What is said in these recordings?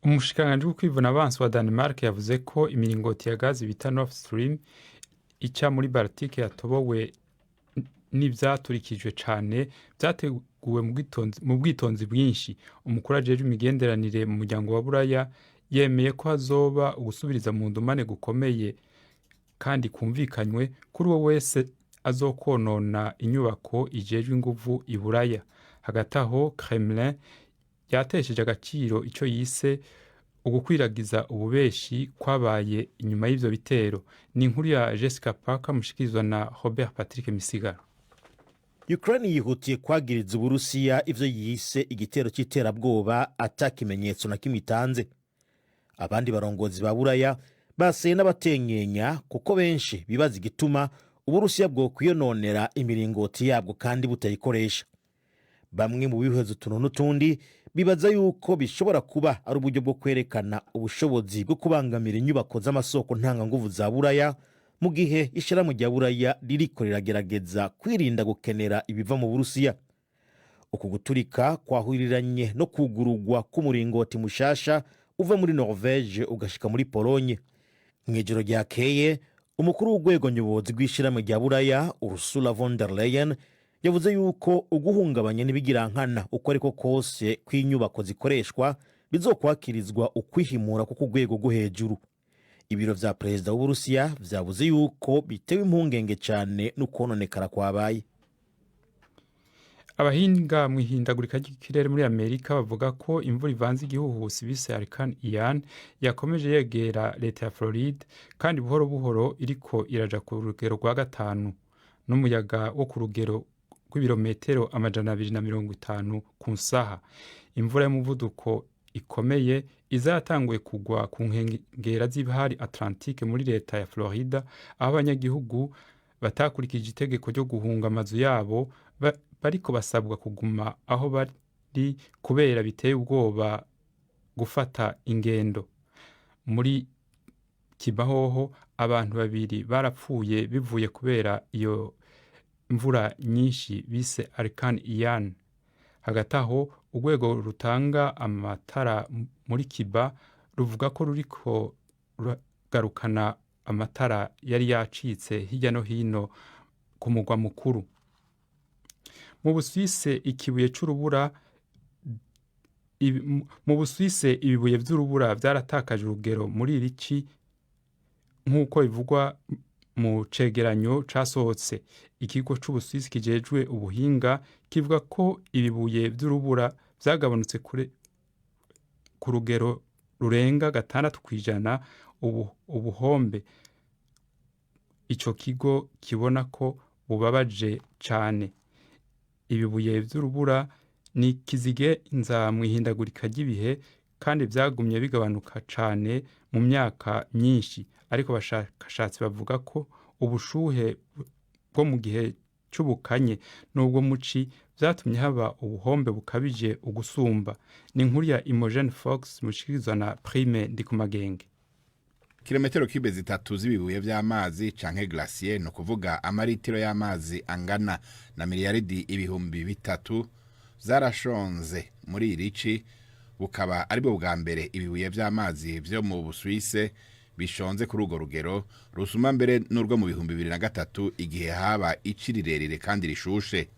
Umushikiranganji w'ukwivuna abansi wa Denmark yavuze ko imiringoti ya gazi bita Nord Stream ica muri Baltique yatobowe n'ivyaturikijwe cane vyateguwe mu bwitonzi bwinshi. Umukuru ajejwe imigenderanire mu muryango wa Buraya yemeye ko hazoba ugusubiriza mu ndumane gukomeye kandi kumvikanywe kuri uwo wese azokonona inyubako ijejwe inguvu i Buraya. Hagati aho Kremlin yatesheje agaciro ico yise ugukwiragiza ububeshi kwabaye inyuma y'ivyo bitero. Ni inkuru ya Jessica Parker mushikirizwa na Robert Patrick Misigaro. Ukraine yihutiye kwagiriza Uburusiya ivyo yise igitero c'iterabwoba atakimenyetso na kimwe itanze. Abandi barongozi ba Buraya baseye n'abatenyenya kuko benshi bibaza igituma Uburusiya bwo kwiyononera imiringoti yabwo kandi butayikoresha. Bamwe mu bihuzo tuno n'utundi bibaza yuko bishobora kuba ari uburyo bwo kwerekana ubushobozi bwo kubangamira inyubako z'amasoko ntanganguvu za Buraya mu gihe ishirahamwe rya Buraya ririko riragerageza kwirinda gukenera ibiva mu Burusiya. Uku guturika kwahuriranye no kugurugwa k'umuringoti mushasha uva muri Norvege ugashika muri Polonye. Mw'ijoro ryakeye umukuru w'urwego nyobozi rw'ishirahamwe rya Buraya Ursula von der Leyen yavuze yuko uguhungabanya n'ibigirankana uko ariko kose kw'inyubako zikoreshwa bizokwakirizwa ukwihimura ku rwego rwo hejuru. Ibiro vya perezida w'Uburusiya vyavuze yuko bitewe impungenge cane n'ukononekara kwabaye. Abahinga mw'ihindagurika ry'ikirere muri Amerika bavuga ko imvura ivanze igihuhusi bise Hurricane Ian yakomeje yegera leta ya Floride kandi buhoro buhoro iriko iraja ku rugero rwa 5 n'umuyaga wo ku rugero rw'ibirometero 250 ku nsaha. Imvura y'umuvuduko ikomeye izatanguye kugwa ku nkengera z'ibahari Atlantique muri leta ya Florida, aho abanyagihugu batakurikije itegeko ryo guhunga amazu yabo bariko basabwa kuguma aho bari kubera biteye ubwoba gufata ingendo. Muri Kibahoho abantu 2 barapfuye bivuye kubera iyo imvura nyinshi bise Hurricane Ian. Hagati aho urwego rutanga amatara muri Kiba ruvuga ko ruriko rugarukana amatara yari yacitse hirya no hino ku mugwa mukuru. Mu Busuwise ikibuye c'urubura mu Busuwise ibibuye vy'urubura vyaratakaje urugero muri irici nk'uko bivugwa mu cegeranyo casohotse. Ikigo c'Ubusuwisi kijejwe ubuhinga kivuga ko ibibuye vy'urubura vyagabanutse ku rugero rurenga 6% ubuhombe. Ico kigo kibona ko bubabaje cane. Ibibuye vy'urubura ni kizige inza mw'ihindagurika ry'ibihe kandi vyagumye bigabanuka cane mu myaka myinshi, ariko abashakashatsi bavuga ko ubushuhe bwo mu gihe c'ubukanye n'ubwo muci vyatumye haba ubuhombe bukabije ugusumba. Ni inkuru ya Imogen Fox mushikirizwa na Prime Ndikumagenge. Kilometero kibe 3 z'ibibuye vy'amazi canke glacier, no kuvuga amaritiro y'amazi angana na miliyaridi ibihumbi 3 zarashonze muri irici, bukaba ari bwo bwa mbere ibibuye vy'amazi vyo mu Busuwise bishonze kuri urwo rugero rusuma mbere n'urwo mu 2003 igihe haba icirirerire kandi rishushe.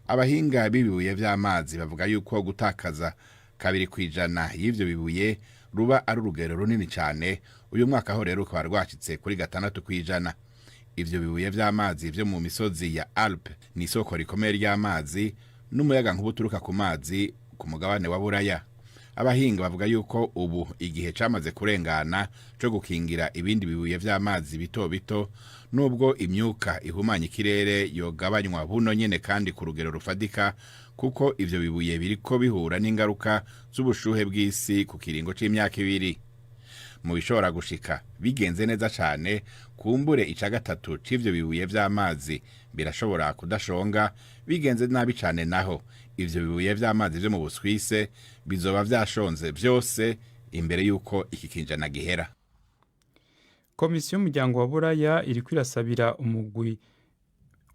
Abahinga b'ibibuye vy'amazi bavuga yuko gutakaza 2% y'ivyo bibuye ruba ari urugero runini cyane. Uyu mwaka aho rero ukaba rwacitse kuri 6%. Ivyo bibuye vy'amazi vyo mu misozi ya Alpe ni isoko rikomeye ry'amazi n'umuyaga nkubuturuka ku mazi ku mugabane wa Buraya. Abahinga bavuga yuko ubu igihe camaze kurengana cyo gukingira ibindi bibuye vy'amazi bito bito, nubwo imyuka ihumanya ikirere yogabanywa buno nyene kandi ku rugero rufadika, kuko ivyo bibuye biriko bihura n'ingaruka z'ubushuhe bw'isi ku kiringo c'imyaka 2. Mu bishobora gushika bigenze neza cane, kumbure 1/3 c'ivyo bibuye vy'amazi birashobora kudashonga. Bigenze nabi cane naho ivyo bibuye vy'amazi vyo mu Busuwise bizoba vyashonze vyose imbere yuko iki kinjana gihera. Komisiyo y'umuryango wa Buraya iriko irasabira umugwi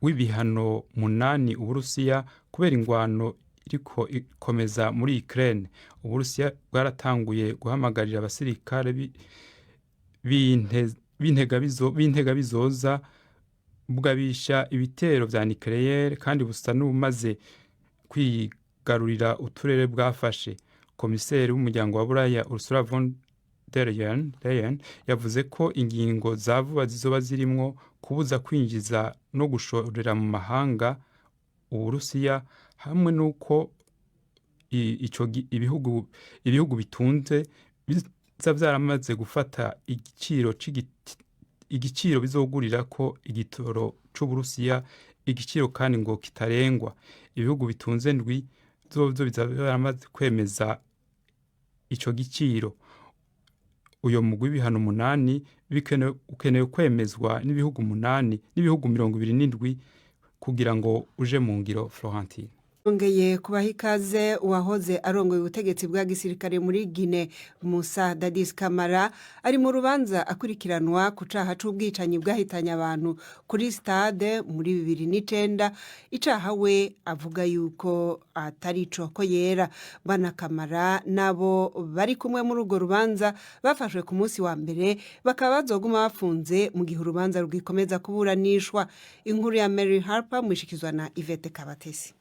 w'ibihano 8 Uburusiya kubera ingwano iriko ikomeza muri Ukraine. Uburusiya bwaratanguye guhamagarira abasirikare b'intega bizoza bugabisha ibitero vya nucleaire kandi busa n'ubumaze kwigarurira uturere bwafashe. Komiseri w'umuryango wa Buraya Ursula von der Leyen yavuze ko ingingo za vuba zizoba zirimwo kubuza kwinjiza no gushorera mu mahanga Uburusiya, hamwe n'uko ibihugu bitunze biza vyaramaze gufata igiciro bizogurira ko igitoro c'Uburusiya, igiciro kandi ngo kitarengwa. Ibihugu bitunze ndwi zozo biza vyaramaze kwemeza ico giciro. Uyo mugwi w'ibihano 8 ukenewe kwemezwa n'ibihugu 8 n'ibihugu 27 kugira ngo uje mu ngiro. Florentine ongeye kubaha ikaze uwahoze arongoye ubutegetsi bwa gisirikare muri Guinea Musa Dadis Camara ari mu rubanza akurikiranwa ku caha c'ubwicanyi bwahitanye abantu kuri stade muri 2009. Icaha we avuga yuko atari coko yera. Bana Camara nabo bari kumwe muri urwo rubanza bafashwe ku munsi wa mbere, bakaba bazoguma bafunze mu gihe urubanza rwikomeza kuburanishwa. Inkuru ya Mary Harper mwishikizwa na Yvette Kabatesi.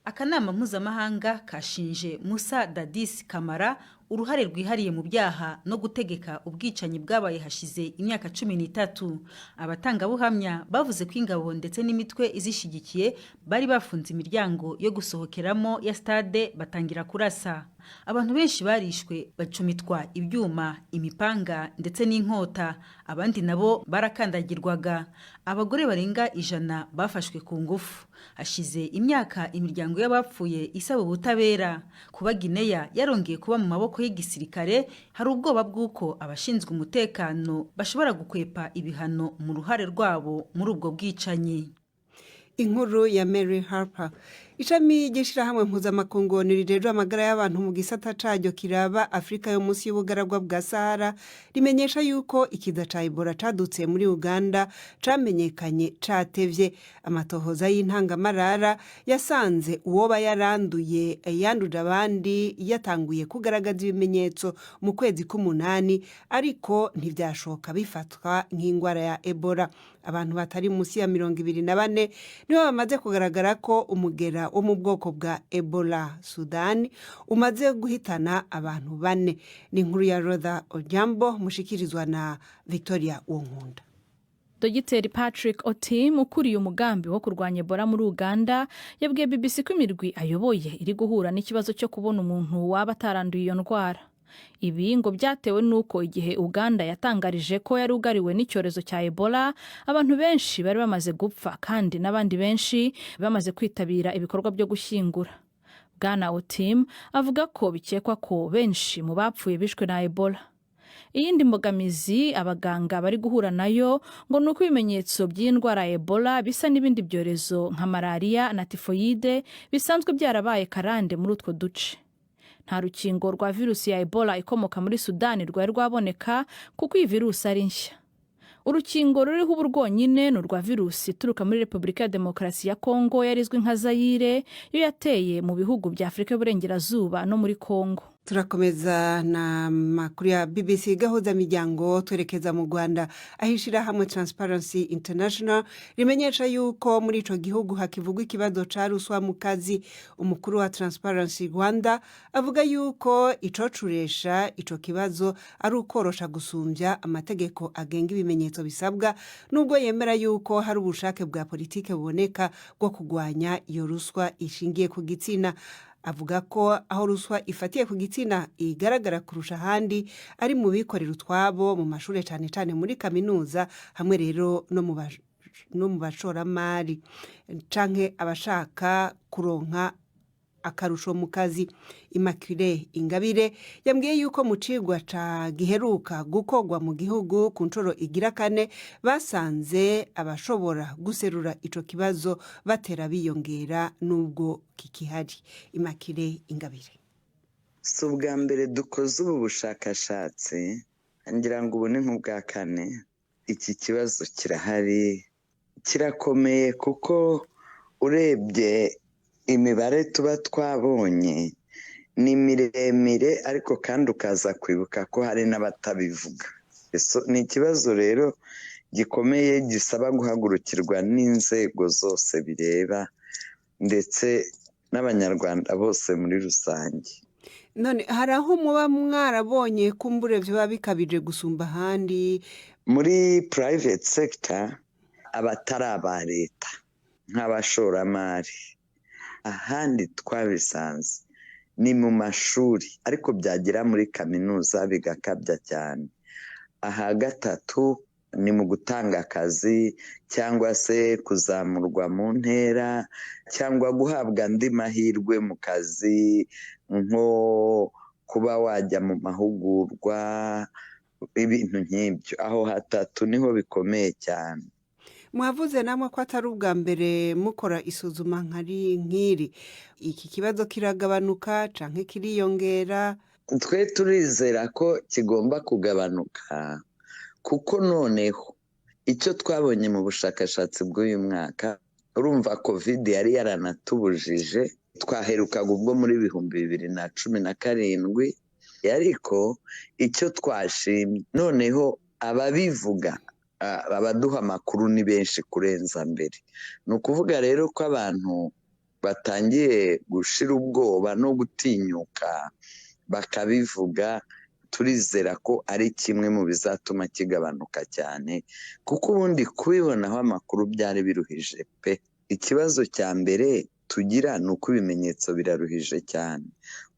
Akanama mpuzamahanga kashinje Musa Dadis Camara uruhare rwihariye mu byaha no gutegeka ubwicanyi bwabaye hashize imyaka 13. Abatangabuhamya bavuze ko ingabo ndetse n'imitwe izishigikiye bari bafunze imiryango yo gusohokeramo ya stade batangira kurasa. Abantu benshi barishwe bacumitwa ibyuma, imipanga ndetse n'inkota, abandi nabo barakandagirwaga. Abagore barenga 100 bafashwe ku ngufu. Hashize imyaka imiryango y'abapfuye isaba ubutabera. Kuba Guinea yarongeye kuba mu maboko y'igisirikare, hari ubwoba bw'uko abashinzwe umutekano bashobora gukwepa ibihano mu ruhare rwabo muri ubwo bwicanyi. Inkuru ya Mary Harper. Ishami ry'ishirahamwe mpuzamakungu rijejwe amagara y'abantu mu gisata caryo kiraba Afrika yo munsi y'ubugaragwa bwa Sahara rimenyesha yuko ikiza ca Ebola cadutse muri Uganda camenyekanye catevye. Amatohoza y'intangamarara yasanze uwoba yaranduye yanduje abandi yatanguye kugaragaza ibimenyetso mu kwezi k'umunani, ariko ntivyashoka bifatwa nk'ingwara ya Ebola. Abantu batari munsi ya 24 nibo bamaze kugaragara ko umugera wo mu bwoko bwa Ebola Sudan umaze guhitana abantu 4. Ni inkuru ya Rodha Ojambo mushikirizwa na Victoria Wonkunda. Dogiteri Patrick Otim ukuriye umugambi wo kurwanya Ebola muri Uganda yabwiye BBC ko imirwi ayoboye iri guhura n'ikibazo cyo kubona umuntu waba ataranduye iyo ndwara. Ibi ngo byatewe nuko igihe Uganda yatangarije ko yari ugariwe n'icyorezo cya Ebola, abantu benshi bari bamaze gupfa kandi n'abandi benshi bamaze kwitabira ibikorwa byo gushyingura. Bwana Otim avuga ko bikekwa ko benshi mu bapfuye bishwe na Ebola. Iyindi mbogamizi abaganga bari guhura nayo ngo nuko ibimenyetso by'indwara ya Ebola bisa n'ibindi byorezo nka malaria na tifoide bisanzwe byarabaye karande muri utwo duce. Nta rukingo rwa virusi ya Ebola ikomoka muri Sudani rwari rwaboneka kuko iyi virusi ari nshya. Urukingo ruriho ubu rwonyine ni urwa virusi ituruka muri Repubulika ya Demokarasi ya Kongo yarizwi nka Zaire, yo yateye mu bihugu bya Afrika y'Uburengerazuba no muri Kongo. Turakomeza na makuru ya BBC gahuza miryango twerekeza mu Rwanda, ahishira hamwe Transparency International rimenyesha yuko muri ico gihugu hakivugwa ikibazo ca ruswa mu kazi. Umukuru wa Transparency Rwanda avuga yuko ico curesha ico kibazo ari ukorosha gusumbya amategeko agenga ibimenyetso bisabwa, nubwo yemera yuko hari ubushake bwa politike buboneka bwo kugwanya iyo ruswa ishingiye ku gitsina. Avuga ko aho ruswa ifatiye ku gitsina igaragara kurusha ahandi ari mu bikorera utwabo mu mashuri cyane cyane muri kaminuza, hamwe rero no mu bashoramari canke abashaka kuronka akarusho mu kazi. Immaculée Ingabire yambwiye yuko mu cigwa ca giheruka gukogwa mu gihugu ku ncuro igira 4 basanze abashobora guserura ico kibazo batera biyongera nubwo kikihari. Immaculée Ingabire: si ubwa mbere dukoze ubu bushakashatsi, ngira ngo ubu ni nk'ubwa 4. Iki kibazo kirahari, kirakomeye, kuko urebye imibare tuba twabonye ni miremire ariko kandi ukaza kwibuka ko hari n'abatabivuga. Ni ikibazo rero gikomeye gisaba guhagurukirwa n'inzego zose bireba ndetse n'abanyarwanda bose muri rusange. none hari aho muba mwarabonye kumbure biba bikabije gusumba ahandi? Muri private sector abatari aba leta nk'abashoramari, ahandi twabisanze ni mu mashuri ariko byagera muri kaminuza bigakabya cyane. Aha gatatu ni mu gutanga akazi cyangwa se kuzamurwa mu ntera cyangwa guhabwa andi mahirwe mu kazi, nko kuba wajya mu mahugurwa, ibintu nk'ibyo. Aho hatatu niho bikomeye cyane. Mwavuze namwe ko atari ubwa mbere mukora isuzuma nk'iri. Iki kibazo kiragabanuka canke kiriyongera? Twe turizera ko kigomba kugabanuka kuko noneho icyo twabonye mu bushakashatsi bw'uyu mwaka, urumva covid yari yaranatubujije, twaherukaga ubwo muri 2017, ariko icyo twashimye noneho ababivuga, abaduha amakuru ni benshi kurenza mbere. Ni ukuvuga rero ko abantu batangiye gushira ubwoba no gutinyuka bakabivuga. Turizera ko ari kimwe mu bizatuma kigabanuka cyane, kuko ubundi kubibonaho amakuru byari biruhije pe. Ikibazo cya mbere tugira ni uko ibimenyetso biraruhije cyane,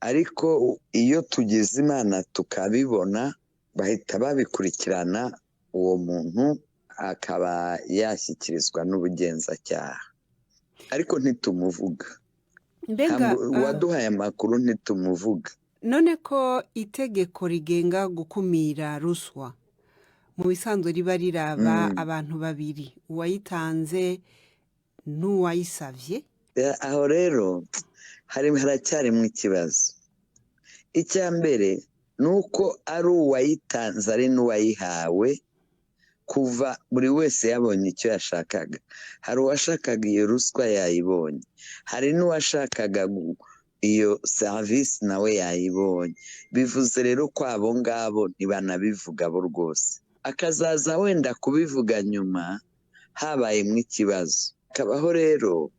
ariko iyo tugize imana tukabibona bahita babikurikirana, uwo muntu akaba yashyikirizwa n'ubugenzacyaha, ariko ntitumuvuga. Mbega uwaduhaye amakuru ntitumuvuga. none ko itegeko rigenga gukumira ruswa mu bisanzwe riba riraba abantu babiri, uwayitanze n'uwayisavye? Aho rero haracyarimo ikibazo. Icya mbere ni uko ari uwayitanze ari n'uwayihawe, kuva buri wese yabonye icyo yashakaga. Hari uwashakaga iyo ruswa yayibonye, hari n'uwashakaga iyo serivisi nawe yayibonye. Bivuze rero ko abo ngabo ntibanabivuga bo rwose, akazaza wenda kubivuga nyuma habayemo ikibazo. Kabaho rero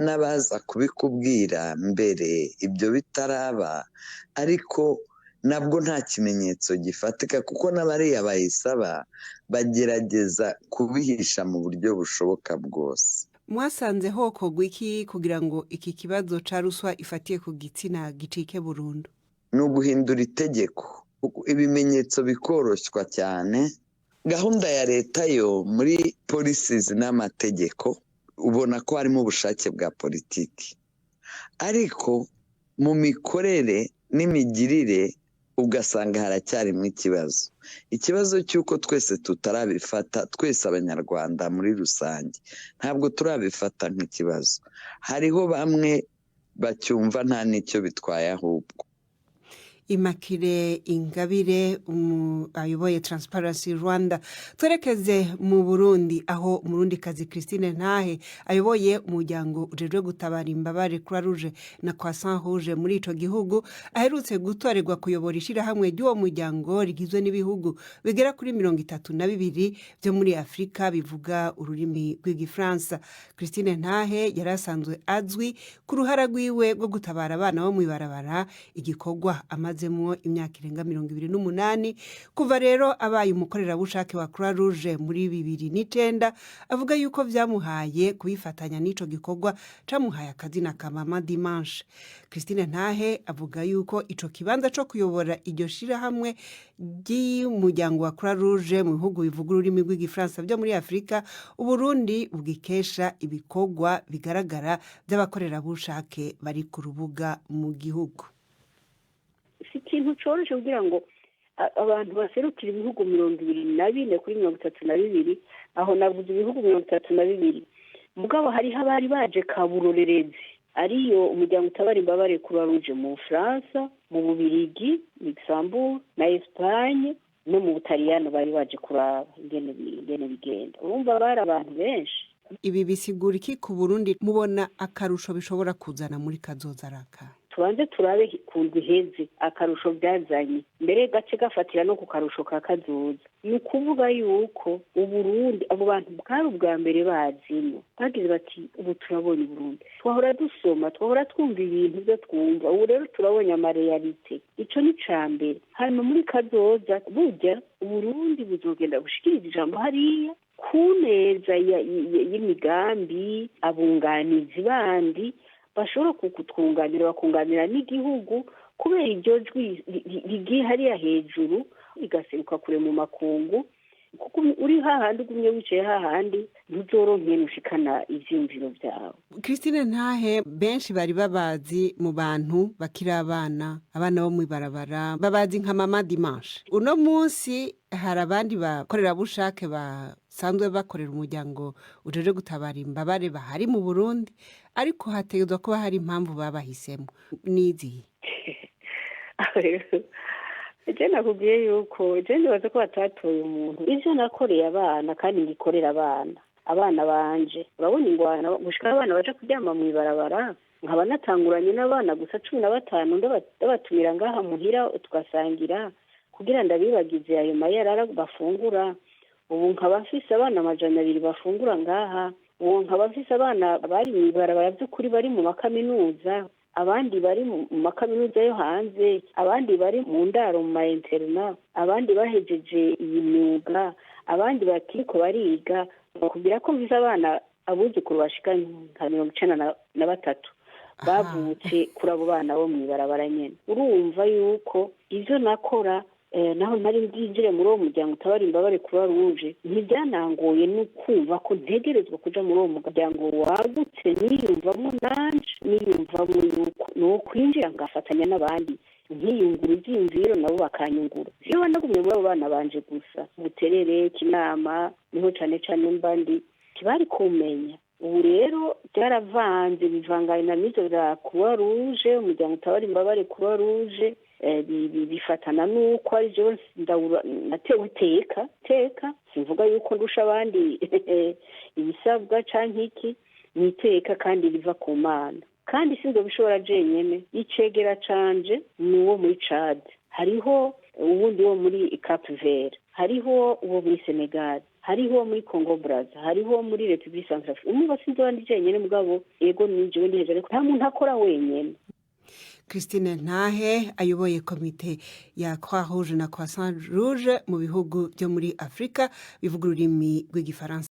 n'abaza kubikubwira mbere ibyo bitaraba, ariko nabwo nta kimenyetso gifatika, kuko n'abariya bayisaba bagerageza kubihisha mu buryo bushoboka bwose. Mwasanze hokorwa iki kugira ngo iki kibazo ca ruswa ifatiye ku gitsina gicike burundu? Ni uguhindura itegeko, ibimenyetso bikoroshywa cyane. Gahunda ya leta yo muri policies n'amategeko ubona ko harimo ubushake bwa politiki, ariko mu mikorere n'imigirire ugasanga haracyarimo ikibazo cy'uko twese tutarabifata, twese abanyarwanda muri rusange ntabwo turabifata nk'ikibazo. Hariho bamwe bacyumva nta n'icyo bitwaye ahubwo. Immaculée Ingabire ayoboye Transparency Rwanda. Twerekeze mu Burundi, aho umurundikazi Christine Ntahe ayoboye umuryango ujejwe gutabara imbabare Croix Rouge na Croissant Rouge muri ico gihugu, aherutse gutorerwa kuyobora ishirahamwe ry'uwo muryango rigizwe n'ibihugu bigera kuri 32 byo muri Afrika bivuga ururimi rw'Igifaransa. Christine Ntahe yarasanzwe azwi ku ruhara rwiwe rwo gutabara abana bo mwibarabara, igikorwa amazemwo imyaka irenga 28. Kuva rero abaye umukorerabushake wa Croix Rouge muri 2009, avuga yuko vyamuhaye kubifatanya n'ico gikorwa camuhaye akazina ka Mama Dimanche. Christine Ntahe avuga yuko ico kibanza co kuyobora iryo shirahamwe ry'umuryango wa Croix Rouge mu bihugu bivuga ururimi rw'Igifaransa byo muri Afrika, Uburundi bugikesha ibikorwa bigaragara by'abakorerabushake bari ku rubuga mu gihugu. Si ikintu coroshe kugira ngo abantu baserukira ibihugu 24 kuri 32, aho navuze ibihugu 32, mugabo hariho abari baje kaburorerezi, ariyo umuryango utabara imbabare Croix Rouge mu Fransa, mu Bubirigi, Luxembourg na Espagne no mu Butaliyano bari baje kuraba ingene bigenda. Urumva bari abantu benshi ibi bisigura iki ku Burundi mubona akarusho bishobora kuzana muri kazoza raka? tubanze turabe kundu iheze akarusho byazanye mbere gace gafatira no ku karusho ka kazoza. Ni ukuvuga yuko Uburundi abo bantu bwari ubwa mbere bazino bagize bati ubu turabonye Burundi, twahora dusoma twahora twumva ibintu byo twumva, ubu rero turabonye amareyalite. Ico ni cambere. Hanyuma muri kazoza burya Uburundi buzogenda gushikiriza ijambo hariya ku neza y'imigambi abunganizi bandi bashobora kutwunganira bakunganira n'igihugu kubera iryo jwi rigiye hariya hejuru igaseruka kure mu makungu, kuko uri hahandi ugumye wicaye hahandi ntuzoronkeye nushikana ivyumviro vyawe. Christine Ntahe, benshi bari babazi mu bantu bakiri abana bo mw'ibarabara babazi nka Mama Dimanche. Uno munsi hari abandi bakorerabushake basanzwe bakorera umuryango ujeje gutabara imbabare bahari mu Burundi, ariko hategezwa kuba hari impamvu babahisemo n'izihe? Je nakubwiye yuko je ndibaza ko batatoye umuntu. Ivyo nakoreye abana kandi ngikorera abana banje. Urabona ingwana gushika abana baje kuryama mu ibarabara, nkaba natanguranye n'abana gusa 15 ndabatumira ngaha muhira tugasangira kugira ndabibagize ayo mayarara bafungura. Ubu nkaba mfise abana 200 bafungura ngaha. Ubu nkaba mfise abana bari mu ibarabara by'ukuri bari mu makaminuza, abandi bari mu makaminuza yo hanze, abandi bari mu ndaro mu interna, abandi bahejeje iyi myuga, abandi bakiko bariga. Bakubwira ko mvise abana abuzukuru bashika nka 93 bavutse kuri abo bana bo mu ibarabara nyene. Urumva yuko ivyo nakora naho nari ndinjire muri uwo muryango utabara imbabare Croix Rouge ntibyanangoye no kumva ko ntegerezwa kuja muri uwo muryango wagutse, niyumvamo nanje niyumvamo yuko no kwinjira ngafatanya n'abandi nkiyungura ivyiyumviro nabo bakanyungura. Iyo nagumye muri abo bana banje gusa Buterere Kinama niho cane mbandi kibari kumenya. Ubu rero byaravanze bivanganye na mizo za Croix Rouge, umuryango utabara imbabare Croix Rouge bifatana nuko ari je natewe teka simvuga yuko ndusha abandi ibisabwa canke iki, niteka kandi riva ku Mana. Kandi sinzo bishobora jenyene. Icegera canje nuwo muri Chad, hariho ubundi wo muri Cape Verde, hariho uwo muri Senegal, hariho muri Congo Brazza, hariho muri Republique Centrafrique. Umva sinzo bandi jenyene mugabo ego nije ndiheje ariko nta muntu akora wenyene. Christine Ntahe ayoboye komite ya Croix Rouge na Croissant Rouge mu bihugu byo muri Afrika bivuga ururimi rw'igifaransa.